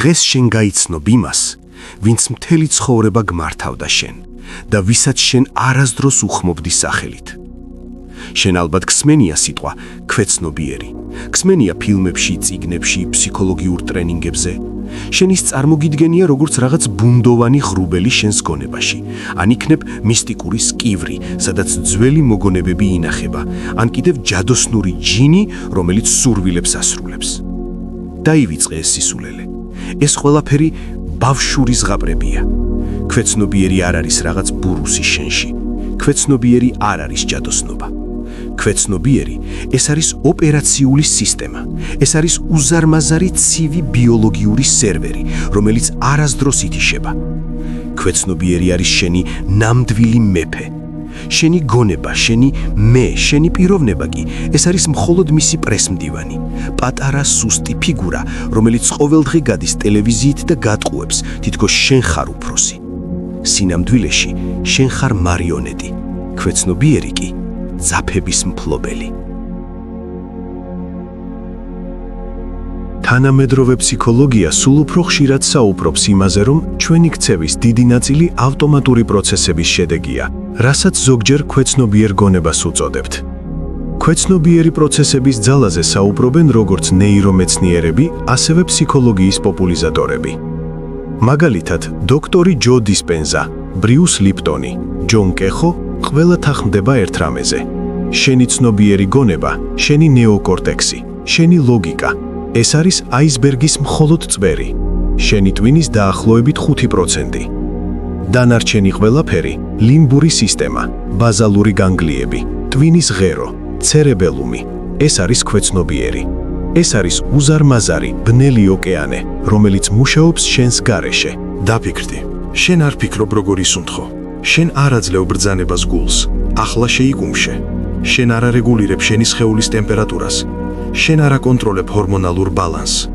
დღეს შენ გაიცნობ იმას, ვინც მთელი ცხოვრება გმართავდა შენ და ვისაც შენ არასდროს უხმობდი სახელით. შენ ალბათ გსმენია სიტყვა ქვეცნობიერი. გსმენია ფილმებში, წიგნებში, ფსიქოლოგიურ ტრენინგებზე. შენ ის წარმოგიდგენია როგორც რაღაც ბუნდოვანი ღრუბელი შენს გონებაში. ან იქნებ მისტიკური სკივრი, სადაც ძველი მოგონებები ინახება, ან კიდევ ჯადოსნური ჯინი, რომელიც სურვილებს ასრულებს. დაივიწყე ეს სისულელე. ეს ყველაფერი ბავშვური ზღაპრებია. ქვეცნობიერი არ არის რაღაც ბურუსი შენში. ქვეცნობიერი არ არის ჯადოსნობა. ქვეცნობიერი ეს არის ოპერაციული სისტემა. ეს არის უზარმაზარი ცივი ბიოლოგიური სერვერი, რომელიც არასდროს ითიშება. ქვეცნობიერი არის შენი ნამდვილი მეფე. შენი გონება, შენი მე, შენი პიროვნება კი ეს არის მხოლოდ მისი პრესმდივანი. პატარა სუსტი ფიგურა, რომელიც ყოველდღე გადის ტელევიზიით და გატყუებს, თითქოს შენ ხარ უფროსი. სინამდვილეში შენ ხარ მარიონეტი. ქვეცნობიერი კი ძაფების მფლობელი. თანამედროვე ფსიქოლოგია სულ უფრო ხშირად საუბრობს იმაზე, რომ ჩვენი ქცევის დიდი ნაწილი ავტომატური პროცესების შედეგია, რასაც ზოგჯერ ქვეცნობიერ გონებას უწოდებთ. ქვეცნობიერი პროცესების ძალაზე საუბრობენ როგორც ნეირომეცნიერები, ასევე ფსიქოლოგიის პოპულარიზატორები. მაგალითად, დოქტორი ჯო დისპენზა, ბრიუს ლიპტონი, ჯონ კეხო ყველა თანხმდება ერთ რამეზე. შენი ცნობიერი გონება, შენი ნეოკორტექსი, შენი ლოგიკა. ეს არის აისბერგის მხოლოდ წვერი. შენი ტვინის დაახლოებით 5%. დანარჩენი ყველაფერი, ლიმბური სისტემა, ბაზალური განგლიები, ტვინის ღერო, ცერებელუმი, ეს არის ქვეცნობიერი. ეს არის უზარმაზარი, ბნელი ოკეანე, რომელიც მუშაობს შენს გარეშე. დაფიქრდი, შენ არ ფიქრობ როგორ ისუნთქო. შენ არ აძლევ ბრძანებას გულს, ახლა შეიგუმშე. შენ არ არეგულირებ შენი სხეულის ტემპერატურას. შენ არ აკონტროლებ ჰორმონალურ ბალანსს.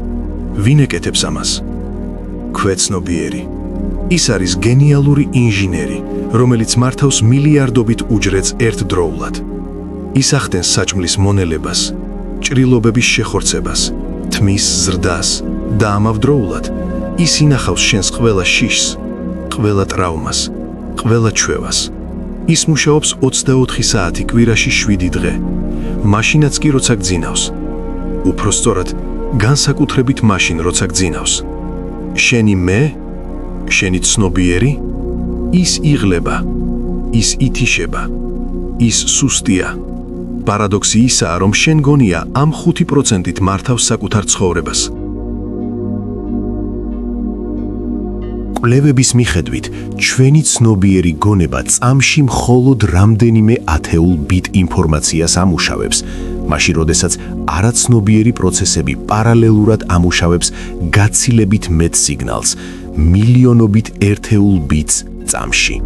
ვინ ეკეთებს ამას? ქვეცნობიერი. ის არის გენიალური ინჟინერი, რომელიც მართავს მილიარდობით უჯრედს ერთდროულად. ის ახდენს საჭმლის მონელებას, ჭრილობების შეხორცებას, თმის ზრდას და ამავდროულად ის ინახავს შენს ყველა შიშს, ყველა ტრავმას, ყველა ჩვევას. ის მუშაობს 24 საათი კვირაში 7 დღე. მაშინაც კი როცა გძინავს. უფრო სწორად, განსაკუთრებით მაშინ როცა გძინავს. შენი მე, შენი ცნობიერი, ის იღლება, ის ითიშება, ის სუსტია. პარადოქსი ისაა, რომ შენ გონია ამ 5%-ით მართავს საკუთარ ცხოვრებას. კვლევების მიხედვით, ჩვენი ცნობიერი გონება წამში მხოლოდ რამდენიმე ათეულ ბიტ ინფორმაციას ამუშავებს, მაშინ როდესაც არაცნობიერი პროცესები პარალელურად ამუშავებს გაცილებით მეტ სიგნალს, მილიონობით ერთეულ ბიტს წამში.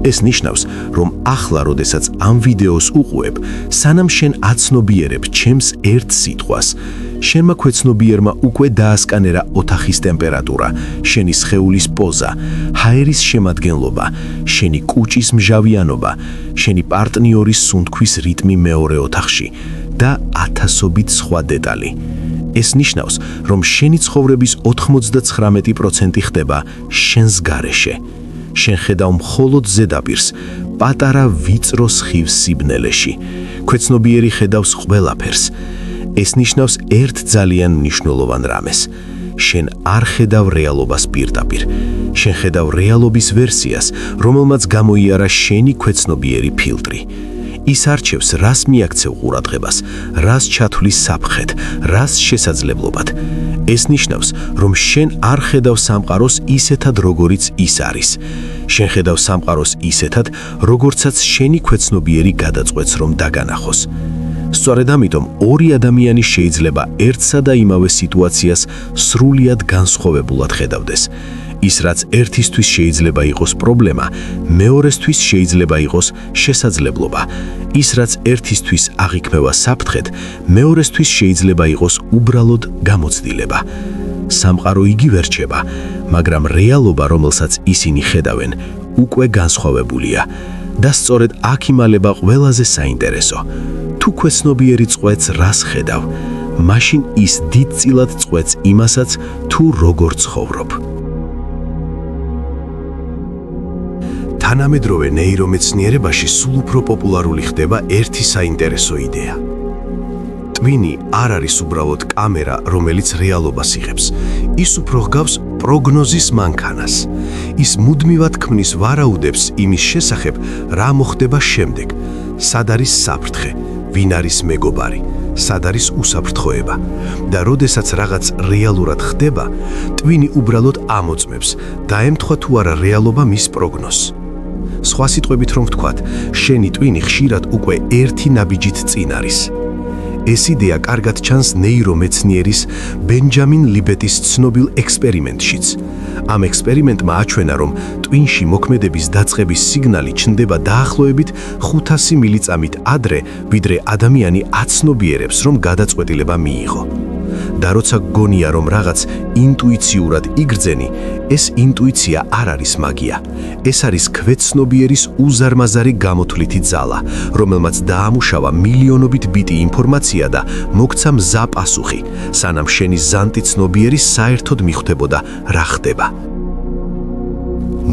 ეს ნიშნავს, რომ ახლა, როდესაც ამ ვიდეოს უყურებ, სანამ შენ აცნობიერებ ჩემს ერთ სიტყვას, შენმა ქვეცნობიერმა უკვე დაასკანერა ოთახის ტემპერატურა, შენი სხეულის პოზა, ჰაერის შემადგენლობა, შენი კუჭის მჟავიანობა, შენი პარტნიორის სუნთქვის რიტმი მეორე ოთახში და ათასობით სხვა დეტალი. ეს ნიშნავს, რომ შენი ცხოვრების 99% ხდება შენს გარეშე. შენ ხედავ მხოლოდ ზედაპირს, პატარა ვიწრო სხივს სიბნელეში. ქვეცნობიერი ხედავს ყველაფერს. ეს ნიშნავს ერთ ძალიან მნიშვნელოვან რამეს. შენ არ ხედავ რეალობას პირდაპირ. შენ ხედავ რეალობის ვერსიას, რომელმაც გამოიარა შენი ქვეცნობიერი ფილტრი. ის არჩევს, რას მიაქცევ ყურადღებას, რას ჩათვლის საფრთხედ, რას შესაძლებლობად. ეს ნიშნავს, რომ შენ არ ხედავ სამყაროს ისეთად, როგორიც ის არის. შენ ხედავ სამყაროს ისეთად, როგორცაც შენი ქვეცნობიერი გადაწყვეტს, რომ დაგანახოს. სწორედ ამიტომ ორი ადამიანი შეიძლება ერთსა და იმავე სიტუაციას სრულიად განსხვავებულად ხედავდეს. ის, რაც ერთისთვის შეიძლება იყოს პრობლემა, მეორესთვის შეიძლება იყოს შესაძლებლობა. ის, რაც ერთისთვის აღიქმევა საფრთხედ, მეორესთვის შეიძლება იყოს უბრალოდ გამოცდილება. სამყარო იგივე რჩება, მაგრამ რეალობა, რომელსაც ისინი ხედავენ, უკვე განსხვავებულია. და სწორედ აქ იმალება ყველაზე საინტერესო. თუ ქვეცნობიერი წყვეტს რას ხედავ, მაშინ ის დიდწილად წყვეტს იმასაც, თუ როგორ ცხოვრობ. თანამედროვე ნეირომეცნიერებაში სულ უფრო პოპულარული ხდება ერთი საინტერესო იდეა. ტვინი არ არის უბრალოდ კამერა, რომელიც რეალობას იღებს. ის უფრო ჰგავს პროგნოზის მანქანას. ის მუდმივად ქმნის ვარაუდებს იმის შესახებ, რა მოხდება შემდეგ. სად არის საფრთხე, ვინ არის მეგობარი, სად არის უსაფრთხოება. და როდესაც რაღაც რეალურად ხდება, ტვინი უბრალოდ ამოწმებს და ემთხვა თუ არა რეალობა მის პროგნოზს. სხვა სიტყვებით რომ ვთქვათ, შენი ტვინი ხშირად უკვე ერთი ნაბიჯით წინ არის. ეს იდეა კარგად ჩანს ნეირომეცნიერის ბენჯამინ ლიბეტის ცნობილ ექსპერიმენტშიც. ამ ექსპერიმენტმა აჩვენა, რომ ტვინში მოქმედების დაწყების სიგნალი ჩნდება დაახლოებით 500 მილიწამით ადრე, ვიდრე ადამიანი აცნობიერებს, რომ გადაწყვეტილება მიიღო. და როცა გგონია, რომ რაღაც ინტუიციურად იგრძენი, ეს ინტუიცია არ არის მაგია. ეს არის ქვეცნობიერის უზარმაზარი გამოთვლითი ძალა, რომელმაც დაამუშავა მილიონობით ბიტი ინფორმაცია და მოგცა მზა პასუხი, სანამ შენი ზანტი ცნობიერი საერთოდ მიხვდებოდა რა ხდება.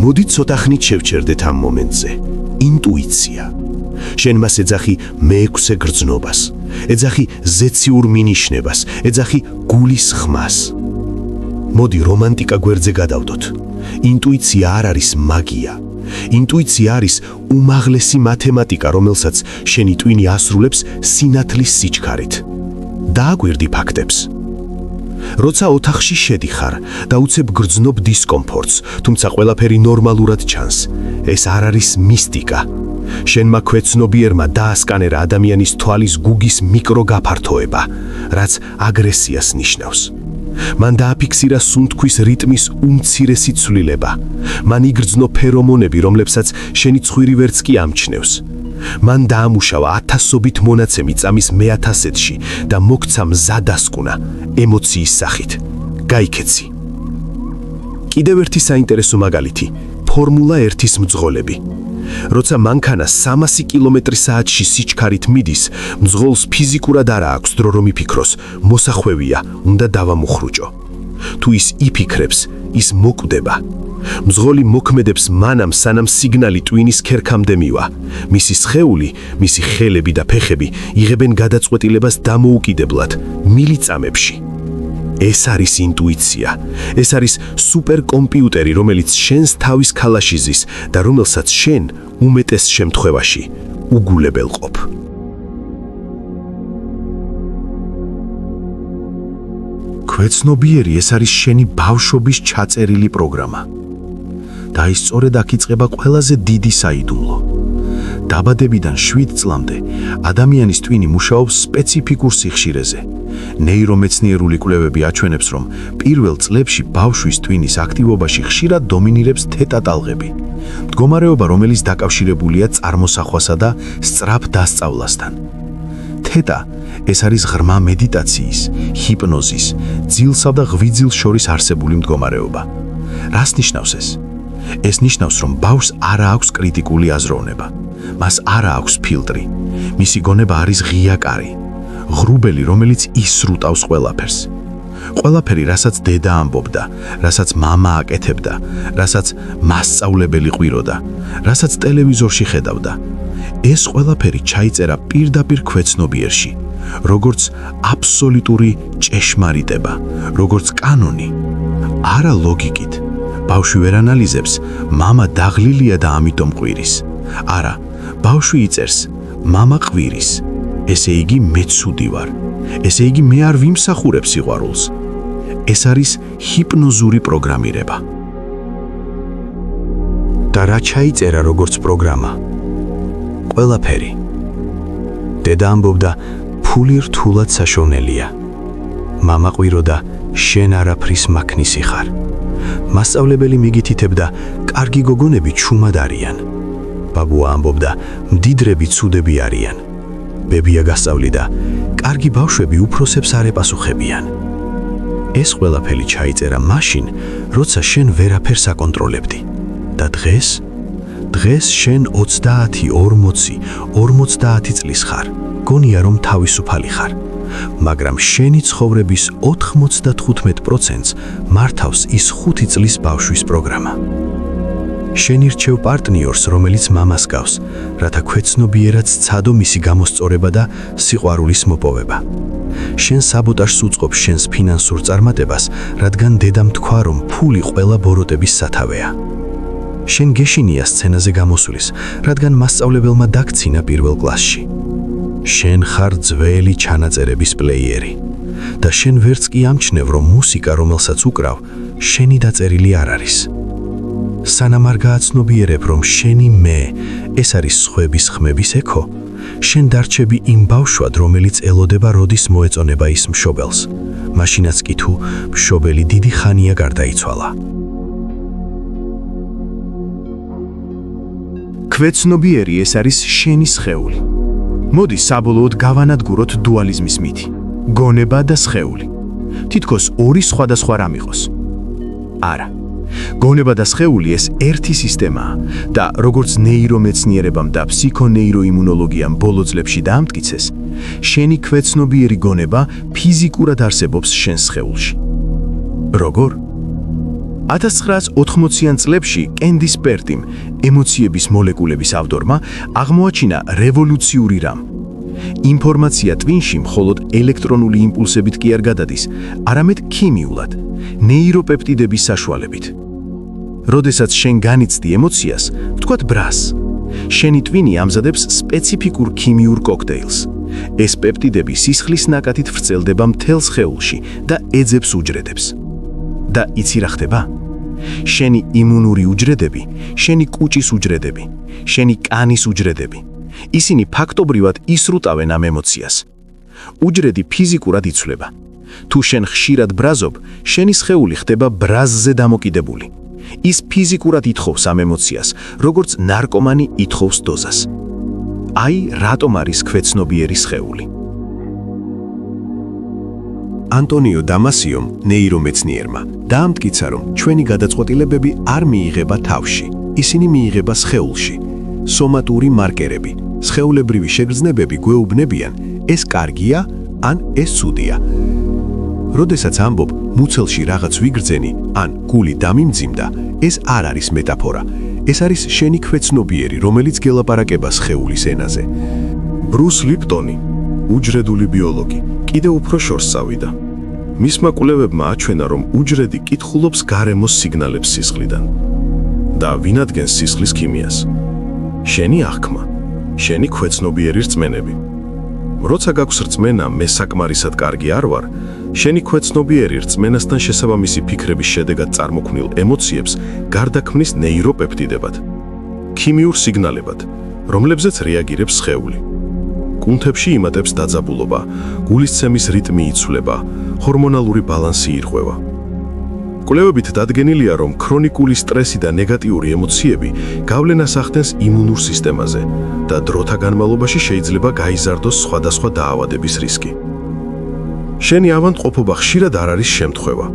მოდით ცოტა ხნით შევჩერდეთ ამ მომენტზე. ინტუიცია. შენ მას ეძახი მეექვსე გრძნობას, ეძახი ზეციურ მინიშნებას, ეძახი გულის ხმას. მოდი რომანტიკა გვერდზე გადავდოთ. ინტუიცია არ არის მაგია. ინტუიცია არის უმაღლესი მათემატიკა, რომელსაც შენი ტვინი ასრულებს სინათლის სიჩქარით. დააკვირდი ფაქტებს. როცა ოთახში შედიხარ და უცებ გრძნობ დისკომფორტს, თუმცა ყველაფერი ნორმალურად ჩანს. ეს არ არის მისტიკა. შენმა ქვეცნობიერმა დაასკანერა ადამიანის თვალის გუგის მიკროგაფართოება, რაც აგრესიას ნიშნავს. მან დააფიქსირა სუნთქვის რიტმის უმცირესი ცვლილება. მან იგრძნო ფერომონები, რომლებსაც შენი ცხვირი ვერც კი ამჩნევს. მან დაამუშავა ათასობით მონაცემი წამის მე-1000-ში და მოგცა მზა დასკვნა ემოციის სახით. გაიქეცი. კიდევ ერთი საინტერესო მაგალითი, ფორმულა 1-ის მძღოლები. როცა მანქანა 300 კმ/სთ-ში სიჩქარით მიდის, მძღოლს ფიზიკურად არ აქვს დრო რომ იფიქროს, მოსახვევია, უნდა დავამუხრუჭო. თუ ის იფიქრებს, ის მოკვდება. მძღოლი მოქმედებს მანამ, სანამ სიგნალი ტვინის ქერქამდე მივა. მისი სხეული, მისი ხელები და ფეხები იღებენ გადაწყვეტილებას დამოუკიდებლად, მილიწამებში. ეს არის ინტუიცია. ეს არის სუპერკომპიუტერი, რომელიც შენს თავის ქალაში ზის და რომელსაც შენ უმეტეს შემთხვევაში უგულებელყოფ. ქვეცნობიერი ეს არის შენი ბავშვობის ჩაწერილი პროგრამა. და ის სწორედ აქ იწყება ყველაზე დიდი საიდუმლო. დაბადებიდან 7 წლამდე ადამიანის ტვინი მუშაობს სპეციფიკურ სიხშირეზე. ნეირომეცნიერული კვლევები აჩვენებს, რომ პირველ წლებში ბავშვის ტვინის აქტივობაში ხშირად დომინირებს თეთა-ტალღები. მდგომარეობა, რომელიც დაკავშირებულია წარმოსახვასა და სწრაფ დასწავლასთან. თეთა ეს არის ღრმა მედიტაციის, ჰიპნოზის, ძილსა და ღვიძლს შორის არსებული მდგომარეობა. რას ნიშნავს ეს? ეს ნიშნავს, რომ ბავშვს არ აქვს კრიტიკული აზროვნება. მას არ აქვს ფილტრი. მისი გონება არის ღია კარი. ღრუბელი, რომელიც ისრუტავს ყველაფერს. ყველაფერი, რასაც დედა ამბობდა, რასაც მამა აკეთებდა, რასაც მასწავლებელი ყვიროდა, რასაც ტელევიზორში ხედავდა. ეს ყველაფერი ჩაიწერა პირდაპირ ქვეცნობიერში, როგორც აბსოლუტური ჭეშმარიტება, როგორც კანონი. არა ლოგიკით. ბავშვი ვერ ანალიზებს, მამა დაღლილია და ამიტომ ყვირის. არა, ბავშვი იწერს, მამა ყვირის. ესე იგი მე ცუდი ვარ. ესე იგი მე არ ვიმსახურებ სიყვარულს. ეს არის ჰიპნოზური პროგრამირება. და რა ჩაიწერა როგორც პროგრამა? ყველაფერი. დედა ამბობდა, ფული რთულად საშოვნელია. მამა ყვიროდა, შენ არაფრის მაქნისი ხარ. მასწავლებელი მიგითითებდა, კარგი გოგონები ჩუმად არიან. ბაბუა ამბობდა, მდიდრები ცუდები არიან. ბებია გასწავლიდა, კარგი ბავშვები უფროსებს არ ეპასუხებიან. ეს ყველაფერი ჩაიწერა მაშინ, როცა შენ ვერაფერს აკონტროლებდი. და დღეს შენ 30, 40, 50 წლის ხარ. გონია რომ თავისუფალი ხარ. მაგრამ შენი ცხოვრების 95%-ს მართავს ის 5 წლის ბავშვის პროგრამა. შენ ირჩევ პარტნიორს, რომელიც მამას გავს, რათა ქვეცნობიერად სცადო მისი გამოსწორება და სიყვარულის მოპოვება. შენ საბოტაჟს უწყობ შენს ფინანსურ წარმატებას, რადგან დედამ თქვა, რომ ფული ყველა ბოროტების სათავეა. შენ გეშინია სცენაზე გამოსulis, რადგან მასწავლებელმა დაგცინა პირველ კლასში. შენ ხარ ძველი ჩანაწერების პლეიერი და შენ ვერც კი ამჩნევ, რომ მუსიკა, რომელსაც უკრავ, შენი დაწერილი არ არის. სანამ არ გააცნობიერებ, რომ შენი მე ეს არის სხვების ხმების ექო, შენ დარჩები იმ ბავშვად, რომელიც ელოდება, როდის მოეწონება ის მშობელს, მაშინაც კი თუ მშობელი დიდი ხანია გარდაიცვალა. ქვეცნობიერი ეს არის შენი სხეული. მოდი საბოლოოდ გავანადგუროთ დუალიზმის მითი. გონება და სხეული. თითქოს ორი სხვადასხვა რამ იყოს. არა. გონება და სხეული ეს ერთი სისტემაა და როგორც ნეირომეცნიერებამ და ფსიქონეიროიმუნოლოგიამ ბოლო წლებში დაამტკიცეს, შენი ქვეცნობიერი გონება ფიზიკურად არსებობს შენ სხეულში. როგორ? 1980-იან წლებში კენდის პერტიმ, ემოციების მოლეკულების ავტორმა, აღმოაჩინა რევოლუციური რამ. ინფორმაცია ტვინში მხოლოდ ელექტრონული იმპულსებით კი არ გადადის, არამედ ქიმიურად, ნეიროპეპტიდების საშუალებით. როდესაც შენ განიცდი ემოციას, ვთქვათ ბრას, შენი ტვინი ამზადებს სპეციფიკურ ქიმიურ კოქტეილს. ეს პეპტიდები სისხლის ნაკადით ვრცელდება მთელ სხეულში და ეძებს უჯრედებს. და იცი რა ხდება? შენი იმუნური უჯრედები, შენი კუჭის უჯრედები, შენი კანის უჯრედები, ისინი ფაქტობრივად ისრუტავენ ამ ემოციას. უჯრედი ფიზიკურად იცვლება. თუ შენ ხშირად ბრაზობ, შენი სხეული ხდება ბრაზზე დამოკიდებული. ის ფიზიკურად ითხოვს ამ ემოციას, როგორც ნარკომანი ითხოვს დოზას. აი რატომ არის ქვეცნობიერი სხეული. ანტონიო დამასიომ, ნეირომეცნიერმა, დაამტკიცა, რომ ჩვენი გადაწყვეტილებები არ მიიღება თავში, ისინი მიიღება სხეულში. სომატური მარკერები, სხეულებრივი შეგრძნებები გვეუბნებიან, ეს კარგია, ან ეს ცუდია. როდესაც ამბობ, მუცელში რაღაც ვიგრძენი, ან გული დამიმძიმდა, ეს არ არის მეტაფორა. ეს არის შენი ქვეცნობიერი, რომელიც გელაპარაკება სხეულის ენაზე. ბრუს ლიპტონი, უჯრედული ბიოლოგი, კიდევ უფრო შორს წავიდა. მისმა კვლევებმა აჩვენა, რომ უჯრედი კითხულობს გარემოს სიგნალებს სისხლიდან. და ვინ ადგენს სისხლის ქიმიას? შენი აღქმა, შენი ქვეცნობიერი რწმენები. როცა გაქვს რწმენა, მე საკმარისად კარგი არ ვარ, შენი ქვეცნობიერი რწმენასთან შესაბამისი ფიქრების შედეგად წარმოქმნილ ემოციებს გარდაქმნის ნეიროპეპტიდებად, ქიმიურ სიგნალებად, რომლებზეც რეაგირებს სხეული. კუნთებში იმატებს დაძაბულობა, გულისცემის რიტმი იცვლება, ჰორმონალური ბალანსი ირღვევა. კვლევებით დადგენილია, რომ ქრონიკული სტრესი და ნეგატიური ემოციები გავლენას ახდენს იმუნურ სისტემაზე და დროთა განმავლობაში შეიძლება გაიზარდოს სხვადასხვა დაავადების რისკი. შენი ავადმყოფობა ხშირად არ არის შემთხვევა.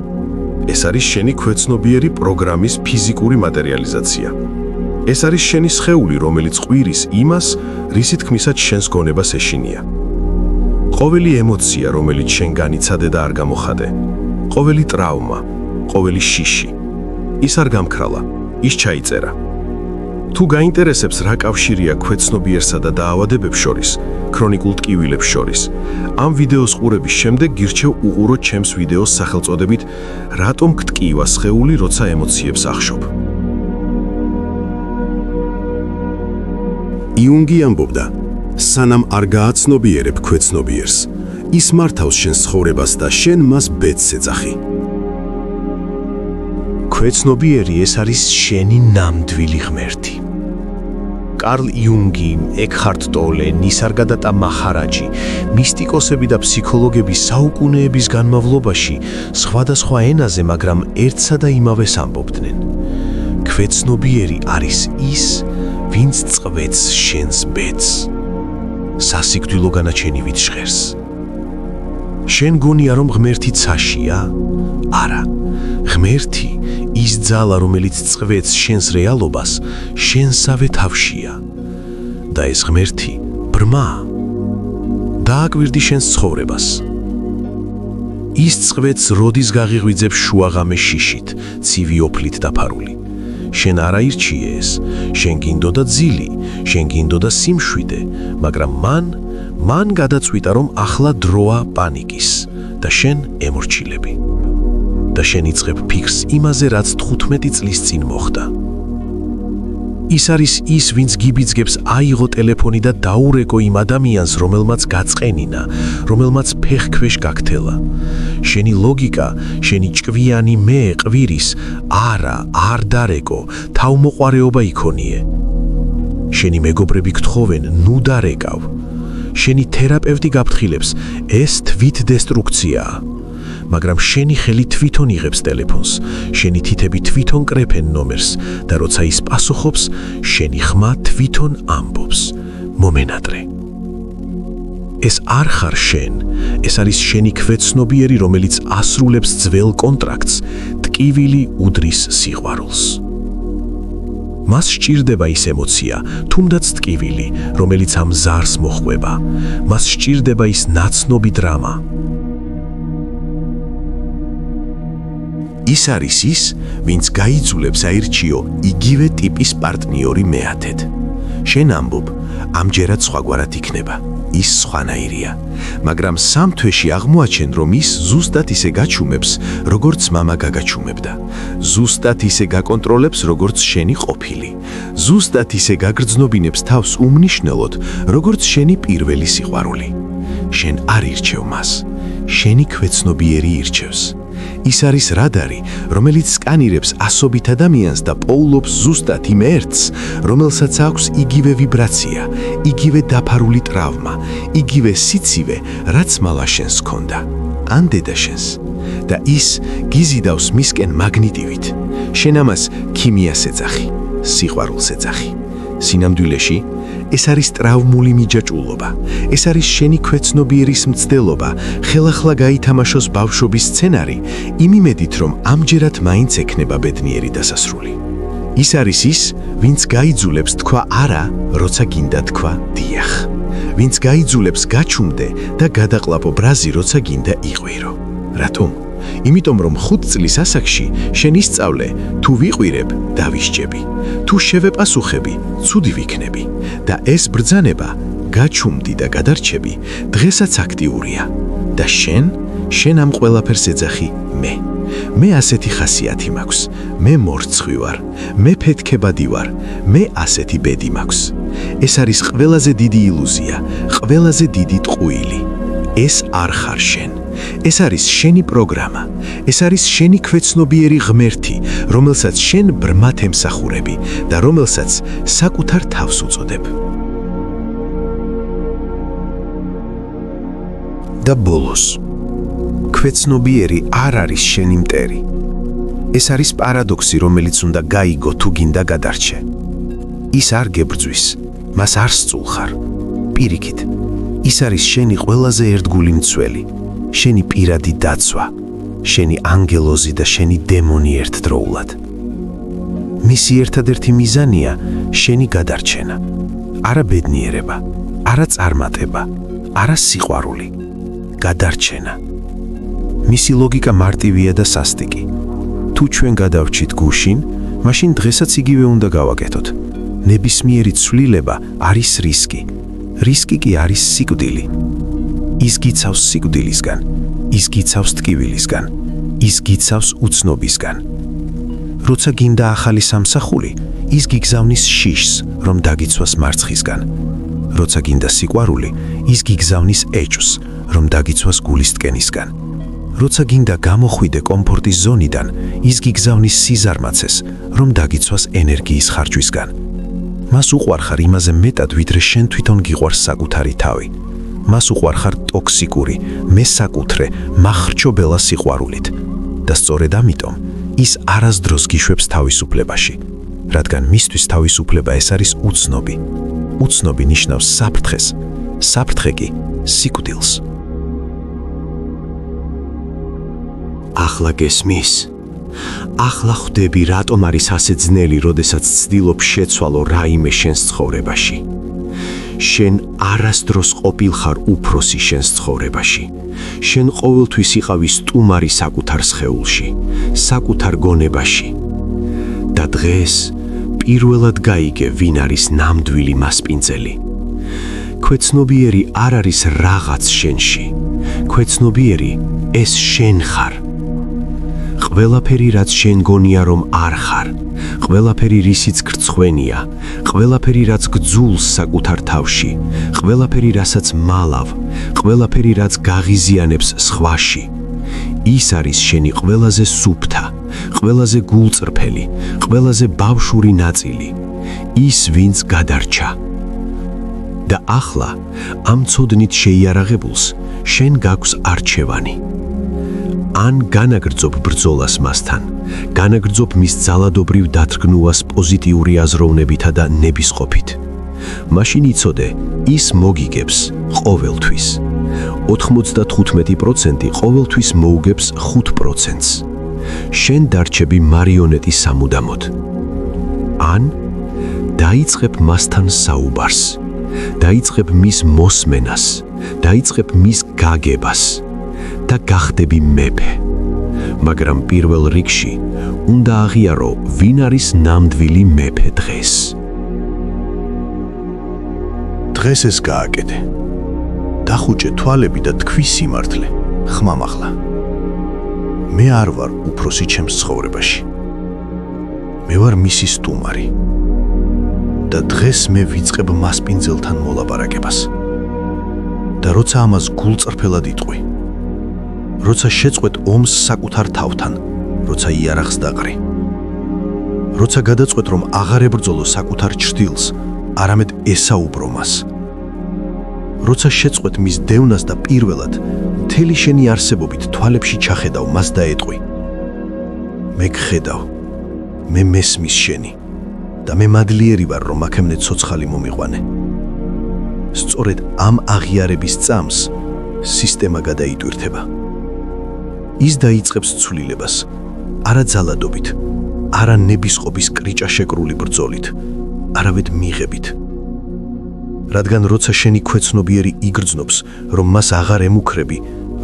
ეს არის შენი ქვეცნობიერი პროგრამის ფიზიკური მატერიალიზაცია. ეს არის შენი სხეული, რომელიც ყვირის იმას, რისი თქმისაც შენს გონებას ეშინია. ყოველი ემოცია, რომელიც შენ განიცადე და არ გამოხადე, ყოველი ტრავმა, ყოველი შიში, ის არ გამქრალა, ის ჩაიწერა. თუ გაინტერესებს რა კავშირია ქვეცნობიერსა და დაავადებებს შორის, ქრონიკულ ტკივილებს შორის, ამ ვიდეოს ყურების შემდეგ გირჩევ უყურო ჩემს ვიდეოს სახელწოდებით რატომ გტკივა სხეული, როცა ემოციებს ახშობ. იუნგი ამბობდა, სანამ არ გააცნობიერებ ქვეცნობიერს, ის მართავს შენს ცხოვრებას და შენ მას ბედს ეძახი. ქვეცნობიერი ეს არის შენი ნამდვილი ღმერთი. კარლ იუნგი, ექჰარტ ტოლე, ნისარგადატა მაჰარაჯი, მისტიკოსები და ფსიქოლოგები საუკუნეების განმავლობაში სხვადასხვა ენაზე, მაგრამ ერთსა და იმავეს ამბობდნენ. ქვეცნობიერი არის ის, ვინც წყვეტს შენს ბედს. სასიკვდილო განაჩენივით ჟღერს. შენ გონია, რომ ღმერთი ცაშია? არა. ღმერთი ის ძალა, რომელიც წყვეტს შენს რეალობას, შენსავე თავშია. და ეს ღმერთი ბრმა. დააკვირდი შენს ცხოვრებას. ის წვეთს როდის გაღიღვიძებს შუაღამე შიშით, ცივი ოფლით დაფარული. შენ არ აირჩიე ეს, შენ გინდოდა ძილი, შენ გინდოდა სიმშვიდე, მაგრამ მან გადაწყვიტა, რომ ახლა დროა პანიკის და შენ ემორჩილები. და შენ იწყებ ფიქრს იმაზე, რაც 15 წლის წინ მოხდა. ის არის ის, ვინც გიბიძგებს აიღო ტელეფონი და დაურეკო იმ ადამიანს, რომელმაც გაწყენინა, რომელმაც ფეხქვეშ გაქთელა. შენი ლოგიკა, შენი ჭკვიანი მე ყვირის, არ დარეკო, თავმოყარეობა იქონიე. შენი მეგობრები გთხოვენ, ნუ დარეკავ. შენი თერაპევტი გაფრთხილებს, ეს თვით დესტრუქციაა. მაგრამ შენი ხელი თვითონ იღებს ტელეფონს, შენი თითები თვითონ კრეფენ ნომერს და როცა ის პასუხობს, შენი ხმა თვითონ ამბობს, მომენატრე. ეს არ ხარ შენ, ეს არის შენი ქვეცნობიერი, რომელიც ასრულებს ძველ კონტრაქტს, ტკივილი უდრის სიყვარულს. მას სჭირდება ის ემოცია, თუნდაც ტკივილი, რომელიც ამ ზარს მოხვება. მას სჭირდება ის ნაცნობი დრამა. ის არის ის, ვინც გაიძულებს აირჩიო იგივე ტიპის პარტნიორი მეათედ. შენ ამბობ, ამჯერად სხვაგვარად იქნება, ის სხვანაირია. მაგრამ 3 თვეში აღმოაჩენ, რომ ის ზუსტად ისე გაჩუმებს, როგორც მამა გაგაჩუმებდა. ზუსტად ისე გაკონტროლებს, როგორც შენი ყოფილი. ზუსტად ისე გაგრძნობინებს თავს უმნიშვნელოდ, როგორც შენი პირველი სიყვარული. შენ არ ირჩევ მას, შენი ქვეცნობიერი ირჩევს. ის არის რადარი, რომელიც სკანირებს ასობით ადამიანს და პოულობს ზუსტად იმ ერთს, რომელსაც აქვს იგივე ვიბრაცია, იგივე დაფარული ტრავმა, იგივე სიცივე, რაც მალა შენს ჰქონდა, ან დედა შენს. და ის გიზიდავს მისკენ მაგნიტივით. შენ ამას ქიმიას ეძახი, სიყვარულს ეძახი. სინამდვილეში ეს არის ტრავმული მიჯაჭვულობა, ეს არის შენი ქვეცნობიერის მცდელობა, ხელახლა გაითამაშოს ბავშვობის სცენარი, იმ იმედით, რომ ამჯერად მაინც ექნება ბედნიერი დასასრული. ის არის ის, ვინც გაიძულებს თქვა არა, როცა გინდა თქვა დიახ. ვინც გაიძულებს გაჩუმდე და გადაყლაპო ბრაზი, როცა გინდა იყვირო. რატომ? იმიტომ რომ 5 წლის ასაკში შენ ისწავლე, თუ ვიყვირებ, დავისჯები, თუ შევეპასუხები, ცუდი ვიქნები და ეს ბრძანება, გაჩუმდი და გადარჩები, დღესაც აქტიურია და შენ ამ ყველაფერს ეძახი მე. მე ასეთი ხასიათი მაქვს, მე მორცხვი ვარ, მე ფეთქებადი ვარ, მე ასეთი ბედი მაქვს. ეს არის ყველაზე დიდი ილუზია, ყველაზე დიდი ტყუილი. ეს არ ხარ შენ. ეს არის შენი პროგრამა, ეს არის შენი ქვეცნობიერი ღმერთი, რომელსაც შენ ბრმად ემსახურები და რომელსაც საკუთარ თავს უწოდებ. და ბოლოს, ქვეცნობიერი არ არის შენი მტერი. ეს არის პარადოქსი, რომელიც უნდა გაიგო თუ გინდა გადარჩე. ის არ გებრძვის, მას არ სწულხარ. პირიქით, ის არის შენი ყველაზე ერთგული მცველი. შენი პირადი დაცვა, შენი ანგელოზი და შენი დემონი ერთდროულად. მისი ერთადერთი მიზანია შენი გადარჩენა. არა ბედნიერება, არა წარმატება, არა სიყვარული, გადარჩენა. მისი ლოგიკა მარტივია და სასტიკი. თუ ჩვენ გადავრჩით გუშინ, მაშინ დღესაც იგივე უნდა გავაკეთოთ. ნებისმიერი ცვლილება არის რისკი. რისკი კი არის სიკვდილი. ის გიცავს სიკვდილისგან, ის გიცავს ტკივილისგან, ის გიცავს უცნობისგან. როცა გინდა ახალი სამსახური, ის გიგზავნის შიშს, რომ დაგიცვას მარცხისგან. როცა გინდა სიყვარული, ის გიგზავნის ეჭვს, რომ დაგიცვას გულის ტკენისგან. როცა გინდა გამოხვიდე კომფორტის ზონიდან, ის გიგზავნის სიზარმაცეს, რომ დაგიცვას ენერგიის ხარჯვისგან. მას უყვარხარ იმაზე მეტად, ვიდრე შენ თვითონ გიყვარს საკუთარი თავი. მას უყვარხარ ტოქსიკური, მესაკუთრე, მახრჩობელა სიყვარულით. და სწორედ ამიტომ ის არასდროს გიშვებს თავისუფლებაში, რადგან მისთვის თავისუფლება ეს არის უცნობი. უცნობი ნიშნავს საფრთხეს, საფრთხე კი სიკვდილს. ახლა გესმის? ახლა ხვდები, რატომ არის ასე ძნელი, როდესაც ცდილობ შეცვალო რაიმე შენს ცხოვრებაში. შენ არასდროს ყოფილხარ უფროსი შენს ცხოვრებაში. შენ ყოველთვის იყავი სტუმარი საკუთარ სხეულში, საკუთარ გონებაში. და დღეს პირველად გაიგე, ვინ არის ნამდვილი მასპინძელი. ქვეცნობიერი არ არის რაღაც შენში. ქვეცნობიერი ეს შენ ხარ. ყველაფერი, რაც შენ გონია, რომ არ ხარ, ყველაფერი, რისიც გრცხვენია, ყველაფერი, რაც გძულს საკუთარ თავში, ყველაფერი, რასაც მალავ, ყველაფერი, რაც გაღიზიანებს სხვაში, ის არის შენი ყველაზე სუფთა, ყველაზე გულწრფელი, ყველაზე ბავშვური ნაწილი, ის, ვინც გადარჩა. და ახლა ამ ცოდნით შეიარაღებულს შენ გაქვს არჩევანი. ან განაგრძობ ბრძოლას მასთან, განაგრძობ მის ძალადობრივ დათრგნულას პოზიტიური აზროვნებითა და ნებისყოფით. მაშინ იცოდე, ის მოგიგებს ყოველთვის. 95% ყოველთვის მოუგებს 5%-ს. შენ დარჩები მარიონეტი სამუდამოდ. ან დაიწყებ მასთან საუბარს, დაიწყებ მის მოსმენას, დაიწყებ მის გაგებას და გახდები მეფე. მაგრამ პირველ რიგში უნდა აღიარო, ვინ არის ნამდვილი მეფე დღეს. დღეს ეს გააკეთე. დახუჭე თვალები და თქვი სიმართლე, ხმამაღლა. მე არ ვარ უფროსი ჩემს ცხოვრებაში. მე ვარ მისი სტუმარი. და დღეს მე ვიწყებ მასპინძელთან მოლაპარაკებას. და როცა ამას გულწრფელად იტყვი, როცა შეწყვეტ ომს საკუთარ თავთან, როცა იარაღს დაყრი, როცა გადაწყვეტ, რომ აღარ ებრძოლო საკუთარ ჩრდილს, არამედ ესაუბრო მას, როცა შეწყვეტ მის დევნას და პირველად მთელი შენი არსებობით თვალებში ჩახედავ მას და ეტყვი, მე გხედავ, მე მესმის შენი და მე მადლიერი ვარ, რომ აქემნე ცოცხალი მომიყვანე. სწორედ ამ აღიარების წამს სისტემა გადაიტვირთება. ის დაიწყებს ცვლილებას, არა ძალადობით, არა ნებისყოფის კრიჭაშეკრული ბრძოლით, არავედ მიღებით. რადგან როცა შენი ქვეცნობიერი იგრძნობს, რომ მას აღარ ემუქრები,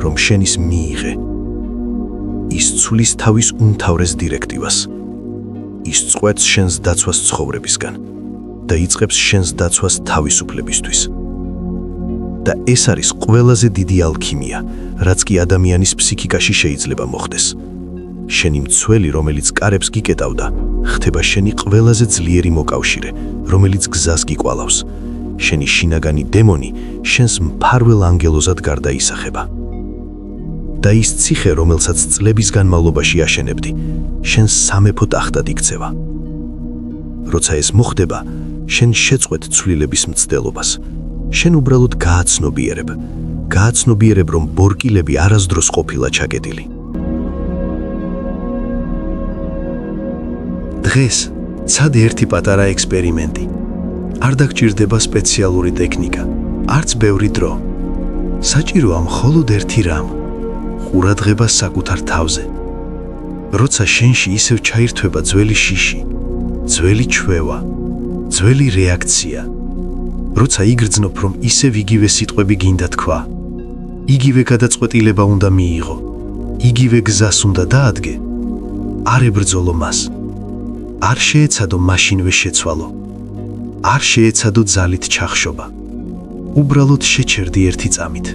რომ შენის მიიღე, ის ცვლის თავის უმთავრეს დირექტივას. ის წყვეტს შენს დაცვას ცხოვრებისგან და იწყებს შენს დაცვას თავისუფლებისთვის. და ეს არის ყველაზე დიდი ალქიმია, რაც კი ადამიანის ფსიქიკაში შეიძლება მოხდეს. შენი მცველი, რომელიც კარებს გიკეტავდა, ხდება შენი ყველაზე ძლიერი მოკავშირე, რომელიც გზას გიკვალავს. შენი შინაგანი დემონი შენს მფარველ ანგელოზად გარდაისახება. და ის ციხე, რომელსაც წლების განმავლობაში აშენებდი, შენ სამეფო ტახტად იქცევა. როცა ეს მოხდება, შენ შეწყვეტ ცვლილების მცდელობას. შენ უბრალოდ გააცნობიერებ, რომ ბორკილები არასდროს ყოფილა ჩაკეტილი. დღეს ცადე ერთი პატარა ექსპერიმენტი. არ დაგჭირდება სპეციალური ტექნიკა, არც ბევრი დრო. საჭიროა მხოლოდ ერთი რამ. ყურადღება საკუთარ თავზე. როცა შენში ისევ ჩაირთვება ძველი შიში, ძველი ჩვევა, ძველი რეაქცია, როცა იგრძნობ, რომ ისევ იგივე სიტყვები გინდა თქვა, იგივე გადაწყვეტილება უნდა მიიღო, იგივე გზას უნდა დაადგე, არ ებრძოლო მას, არ შეეცადო მაშინვე შეცვალო, არ შეეცადო ძალით ჩახშობა, უბრალოდ შეჩერდი ერთი წამით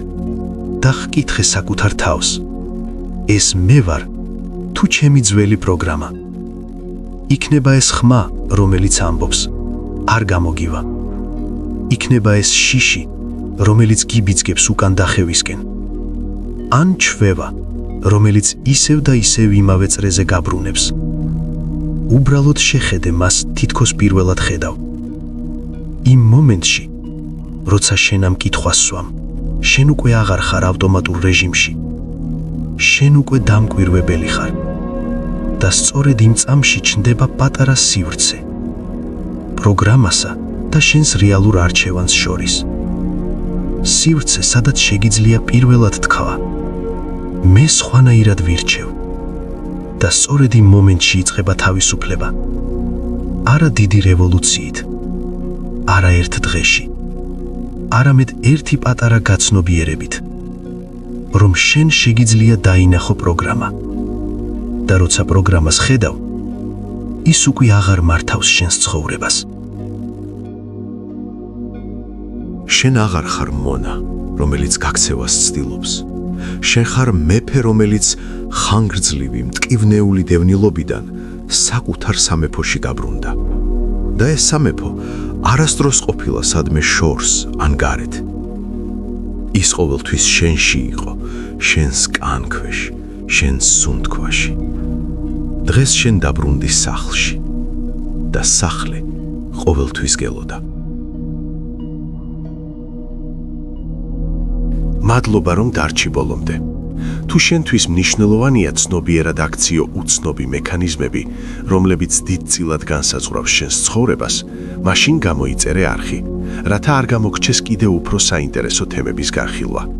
და ჰკითხე საკუთარ თავს, ეს მე ვარ თუ ჩემი ძველი პროგრამა? იქნება ეს ხმა, რომელიც ამბობს, არ გამოგივა. იქნება ეს შიში, რომელიც გიბიძგებს უკან დახევისკენ. ან ჩვევა, რომელიც ისევ და ისევ იმავე წრეზე გაბრუნებს. უბრალოდ შეხედე მას, თითქოს პირველად ხედავ. იმ მომენტში, როცა შენ ამ კითხვას სვამ, შენ უკვე აღარ ხარ ავტომატურ რეჟიმში. შენ უკვე დამკვირვებელი ხარ. და სწორედ იმ წამში ჩნდება პატარა სივრცე. პროგრამასა და შენს რეალურ არჩევანს შორის. სივრცე, სადაც შეგიძლია პირველად თქვა, მე სხვანაირად ვირჩევ. და სწორედ იმ მომენტში იწყება თავისუფლება. არა დიდი რევოლუციით, არა ერთ დღეში, არამედ ერთი პატარა გაცნობიერებით, რომ შენ შეგიძლია დაინახო პროგრამა. და როცა პროგრამას ხედავ, ის უკვე აღარ მართავს შენს ცხოვრებას. შენ აღარ ხარ მონა, რომელიც გაქცევას ცდილობს. შენ ხარ მეფე, რომელიც ხანგრძლივი, მტკივნეული დევნილობიდან საკუთარ სამეფოში გაბრუნდა. და ეს სამეფო არასდროს ყოფილა სადმე შორს ან გარეთ. ის ყოველთვის შენში იყო, შენს კანქვეშ, შენს სუნთქვაში. დღეს შენ დაბრუნდი სახლში და სახლი ყოველთვის გელოდა. მადლობა რომ დარჩი ბოლომდე. თუ შენთვის მნიშვნელოვანია ცნობიერად აქციო უცნობი მექანიზმები, რომლებიც დიდწილად განსაზღვრავს შენს ცხოვრებას, მაშინ გამოიწერე არხი, რათა არ გამოგჩეს კიდევ უფრო საინტერესო თემების განხილვა.